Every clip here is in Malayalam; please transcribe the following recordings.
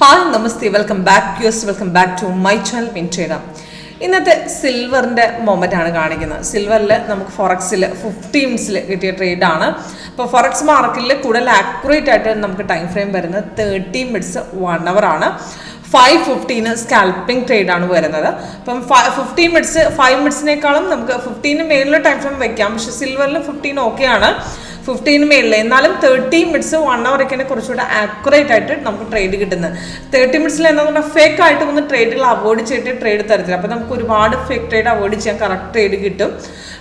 Hi namaste welcome back to my channel പിൻട്രേഡർ. ഇന്നത്തെ സിൽവറിൻ്റെ മൊമെൻ്റ് ആണ് കാണിക്കുന്നത്. സിൽവറിൽ നമുക്ക് ഫോറക്സിൽ 50 മിനിറ്റ്സിൽ കിട്ടിയ ട്രേഡാണ്. അപ്പോൾ ഫോറക്സ് മാർക്കറ്റിൽ കൂടുതൽ ആക്യുറേറ്റ് ആയിട്ട് നമുക്ക് ടൈം ഫ്രെയിം വരുന്നത് 30 മിനിറ്റ്സ് 1 അവർ ആണ്. 5:15 സ്കാൽപ്പിംഗ് ട്രേഡാണ് വരുന്നത്. അപ്പം 15 മിനിറ്റ്സ് 5 മിനിറ്റ്സിനേക്കാളും നമുക്ക് 15 മേളിൽ ടൈം ഫ്രെയിം വെക്കാം. പക്ഷേ സിൽവറിൽ 15 ഓക്കെയാണ്, 15 മേളിൽ. എന്നാലും 30 മിനിറ്റ്സ് 1 അവറൊക്കെയാണ് കുറച്ചുകൂടെ ആക്യുറേറ്റ് ആയിട്ട് നമുക്ക് ട്രേഡ് കിട്ടുന്നത്. 30 മിനിറ്റ്സിൽ എന്താ പറഞ്ഞാൽ ഫേക്ക് ആയിട്ട് ഒന്ന് ട്രേഡുകൾ അവോയ്ഡ് ചെയ്തിട്ട് ട്രേഡ് തരത്തില്ല. അപ്പോൾ നമുക്ക് ഒരുപാട് ഫേക്ക് ട്രേഡ് അവോയ്ഡ് ചെയ്യാൻ കറക്റ്റ് ട്രേഡ് കിട്ടും.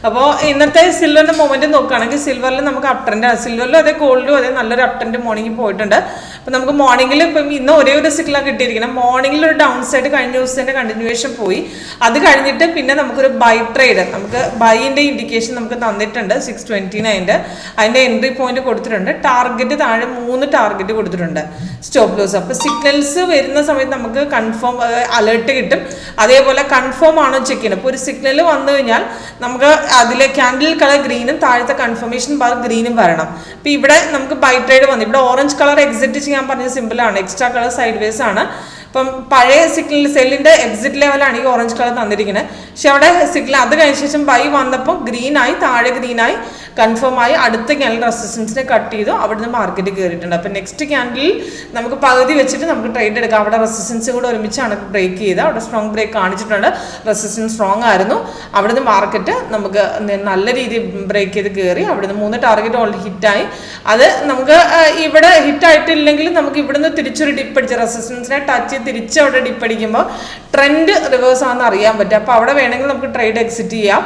അപ്പോൾ ഇന്നത്തെ സിൽവറിൻ്റെ മൊമെൻറ്റ് നോക്കുകയാണെങ്കിൽ സിൽവറിൽ നമുക്ക് അപ് ട്രെൻഡ്, സിൽവറിലും അതേ ഗോൾഡിലും അതേ നല്ലൊരു അപ് ട്രെൻഡ് മോർണിംഗ് പോയിട്ടുണ്ട്. അപ്പോൾ നമുക്ക് മോർണിംഗിൽ ഇപ്പം ഇന്ന് ഒരേ ഒരു സിഗ്നലാണ് കിട്ടിയിരിക്കുന്നത്. മോർണിംഗിൽ ഒരു ഡൗൺ സൈഡ് കഴിഞ്ഞ ദിവസത്തിൻ്റെ കണ്ടിന്യൂവേഷൻ പോയി. അത് കഴിഞ്ഞിട്ട് പിന്നെ നമുക്കൊരു ബൈ ട്രേഡ്, നമുക്ക് ബൈൻ്റെ ഇൻഡിക്കേഷൻ നമുക്ക് തന്നിട്ടുണ്ട് 629. അതിൻ്റെ എൻട്രി പോയിന്റ് കൊടുത്തിട്ടുണ്ട്. ടാർഗറ്റ് താഴെ 3 ടാർഗറ്റ് കൊടുത്തിട്ടുണ്ട്, സ്റ്റോപ്പ് ലോസ്. അപ്പോൾ സിഗ്നൽസ് വരുന്ന സമയത്ത് നമുക്ക് കൺഫേം അലേർട്ട് കിട്ടും. അതേപോലെ കൺഫേം ആണോ ചെക്ക് ചെയ്യണം. അപ്പോൾ ഒരു സിഗ്നൽ വന്നു കഴിഞ്ഞാൽ നമുക്ക് അതിലെ ക്യാൻഡിൽ കളർ ഗ്രീനും താഴത്തെ കൺഫർമേഷൻ ബാർ ഗ്രീനും വരണം. അപ്പോൾ ഇവിടെ നമുക്ക് ബൈ ട്രേഡ് വന്നു. ഇവിടെ ഓറഞ്ച് കളർ എക്സിറ്റ് ചെയ്യാൻ പറഞ്ഞത് സിമ്പിളാണ്, എക്സ്ട്രാ കളർ സൈഡ് വേസ് ആണ്. അപ്പം പഴയ സിഗ്നൽ സെല്ലിൻ്റെ എക്സിറ്റ് ലെവലാണ് ഈ ഓറഞ്ച് കളർ തന്നിരിക്കുന്നത്. പക്ഷെ അവിടെ സിഗ്നൽ അത് കഴിഞ്ഞ ശേഷം ബൈ വന്നപ്പോൾ ഗ്രീനായി, താഴെ ഗ്രീനായി കൺഫേം ആയി അടുത്ത ക്യാൻഡിൽ റെസിസ്റ്റൻസിനെ കട്ട് ചെയ്തു. അവിടുന്ന് മാർക്കറ്റ് കയറിയിട്ടുണ്ട്. അപ്പം നെക്സ്റ്റ് ക്യാൻഡിൽ നമുക്ക് പകുതി വെച്ചിട്ട് നമുക്ക് ട്രേഡ് എടുക്കാം. അവിടെ റെസിസ്റ്റൻസ് കൂടെ ഒരുമിച്ചാണ് ബ്രേക്ക് ചെയ്ത്, അവിടെ സ്ട്രോങ് ബ്രേക്ക് കാണിച്ചിട്ടുണ്ട്. റെസിസ്റ്റൻസ് സ്ട്രോങ് ആയിരുന്നു. അവിടുന്ന് മാർക്കറ്റ് നമുക്ക് നല്ല രീതിയിൽ ബ്രേക്ക് ചെയ്ത് കയറി. അവിടുന്ന് 3 ടാർഗറ്റ് ഓൾറെഡി ഹിറ്റായി. അത് നമുക്ക് ഇവിടെ ഹിറ്റായിട്ടില്ലെങ്കിൽ നമുക്ക് ഇവിടുന്ന് തിരിച്ചൊരു ഡിപ്പ് അടിച്ച് റെസിസ്റ്റൻസിനെ ടച്ച് തിരിച്ച് അവിടെ ഡിപ്പ് അടിക്കുമ്പോൾ ട്രെൻഡ് റിവേഴ്സ് ആണെന്ന് അറിയാൻ പറ്റും. അപ്പോൾ അവിടെ വേണമെങ്കിൽ നമുക്ക് ട്രേഡ് എക്സിറ്റ് ചെയ്യാം.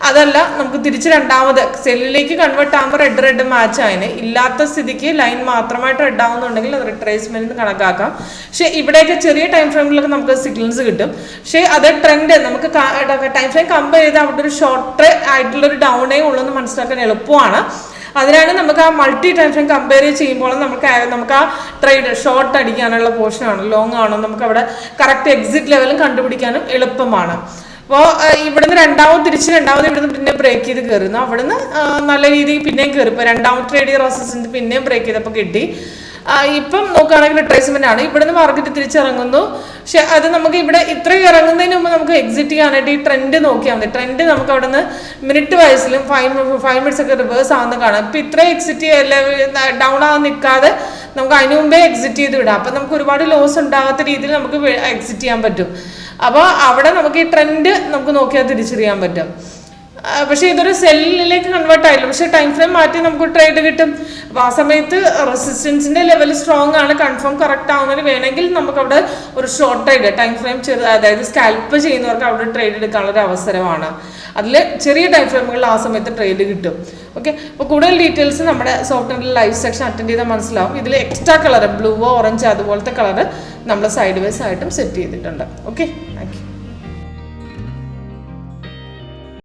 അതല്ല നമുക്ക് തിരിച്ച് രണ്ടാമത് സെല്ലിലേക്ക് കൺവേർട്ട് ആകുമ്പോൾ റെഡ് മാച്ച് ആയതിന് ഇല്ലാത്ത സ്ഥിതിക്ക് ലൈൻ മാത്രമായിട്ട് റെഡ് ആവുന്നുണ്ടെങ്കിൽ അത് റിട്രേസ്മെന്റ് കണക്കാക്കാം. പക്ഷേ ഇവിടെയൊക്കെ ചെറിയ ടൈം ഫ്രെയിമിലൊക്കെ നമുക്ക് സിഗ്നൽസ് കിട്ടും. പക്ഷേ അത് ട്രെൻഡ് നമുക്ക് ടൈം ഫ്രെയിം കമ്പയർ ചെയ്ത് അവിടെ ഒരു ഷോർട്ട് ആയിട്ടുള്ളൊരു ഡൗണേ ഉള്ളൂ എന്ന് മനസ്സിലാക്കാൻ എളുപ്പമാണ്. അതിനാണ് നമുക്ക് ആ മൾട്ടി ടൈം ഫ്രെയിം കമ്പയർ ചെയ്യുമ്പോൾ നമുക്ക് ആ ട്രേഡ് ഷോർട്ട് അടിക്കാനുള്ള പോർഷനാണ്, ലോങ് ആണോ നമുക്ക് അവിടെ കറക്റ്റ് എക്സിറ്റ് ലെവലും കണ്ടുപിടിക്കാനും എളുപ്പമാണ്. അപ്പോൾ ഇവിടുന്ന് രണ്ടാമത് ഇവിടുന്ന് പിന്നെ ബ്രേക്ക് ചെയ്ത് കയറുന്നു. അവിടുന്ന് നല്ല രീതിയിൽ പിന്നെയും കയറി. ഇപ്പോൾ രണ്ടാമത്തെ ട്രേഡ് റെസിസ്റ്റൻസ് പിന്നെയും ബ്രേക്ക് ചെയ്തപ്പോൾ കിട്ടി. ഇപ്പം നോക്കുകയാണെങ്കിൽ റിട്രേസ്മെന്റ് ആണ്. ഇവിടുന്ന് മാർക്കറ്റ് തിരിച്ചിറങ്ങുന്നു. പക്ഷെ അത് നമുക്ക് ഇവിടെ ഇത്രയും ഇറങ്ങുന്നതിന് മുമ്പ് നമുക്ക് എക്സിറ്റ് ചെയ്യാനായിട്ട് ഈ ട്രെൻഡ് നോക്കിയാൽ മതി. ട്രെൻഡ് നമുക്ക് അവിടെ നിന്ന് മിനിറ്റ് വയസ്സിലും 5 മിനിറ്റ്സ് ഒക്കെ റിവേഴ്സ് ആവുന്ന കാണാം. ഇപ്പം ഇത്രയും എക്സിറ്റ് ഡൗൺ ആവാൻ നിൽക്കാതെ നമുക്ക് അതിന് മുമ്പേ എക്സിറ്റ് ചെയ്ത് വിടാം. അപ്പം നമുക്ക് ഒരുപാട് ലോസ് ഉണ്ടാകാത്ത രീതിയിൽ നമുക്ക് എക്സിറ്റ് ചെയ്യാൻ പറ്റും. അപ്പോൾ അവിടെ നമുക്ക് ഈ ട്രെൻഡ് നമുക്ക് നോക്കിയാൽ തിരിച്ചറിയാൻ പറ്റും. പക്ഷേ ഇതൊരു സെല്ലിലേക്ക് കൺവേർട്ട് ആയില്ല. പക്ഷേ ടൈം ഫ്രെയിം മാറ്റി നമുക്ക് ട്രേഡ് കിട്ടും. അപ്പോൾ ആ സമയത്ത് റെസിസ്റ്റൻസിന്റെ ലെവൽ സ്ട്രോങ് ആണ്, കൺഫേം കറക്റ്റ് ആവുന്നതിന് വേണമെങ്കിൽ നമുക്ക് അവിടെ ഒരു ഷോർട്ട് ട്രേഡ് ടൈം ഫ്രെയിം അതായത് സ്കാൽപ്പ് ചെയ്യുന്നവർക്ക് അവിടെ ട്രേഡ് എടുക്കാനുള്ള ഒരു അവസരമാണ്. അതിൽ ചെറിയ ടൈം ഫ്രെയിമുകളിൽ ആ സമയത്ത് ട്രേഡ് കിട്ടും. ഓക്കെ, അപ്പോൾ കൂടുതൽ ഡീറ്റെയിൽസ് നമ്മുടെ സോഫ്റ്റ്വെയറിൽ ലൈവ് സെക്ഷൻ അറ്റൻഡ് ചെയ്താൽ മനസ്സിലാവും. ഇതിൽ എക്സ്ട്രാ കളർ ബ്ലൂവോ ഓറഞ്ച് അതുപോലത്തെ കളർ നമ്മൾ സൈഡ് വൈസ് ആയിട്ടും സെറ്റ് ചെയ്തിട്ടുണ്ട്. Okay, thank you.